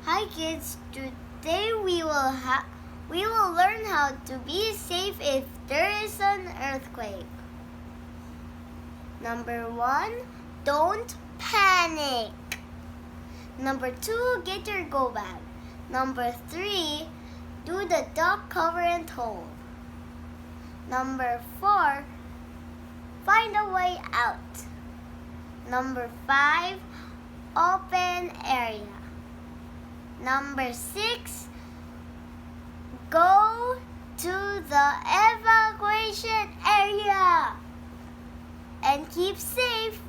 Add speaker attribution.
Speaker 1: Hi kids, today we will learn how to be safe if there is an earthquake. Number 1, don't panic. Number 2, get your go bag. Number 3, do the duck, cover and hold. Number 4, find a way out. Number 5, open area. Number 6, go to the evacuation area and keep safe.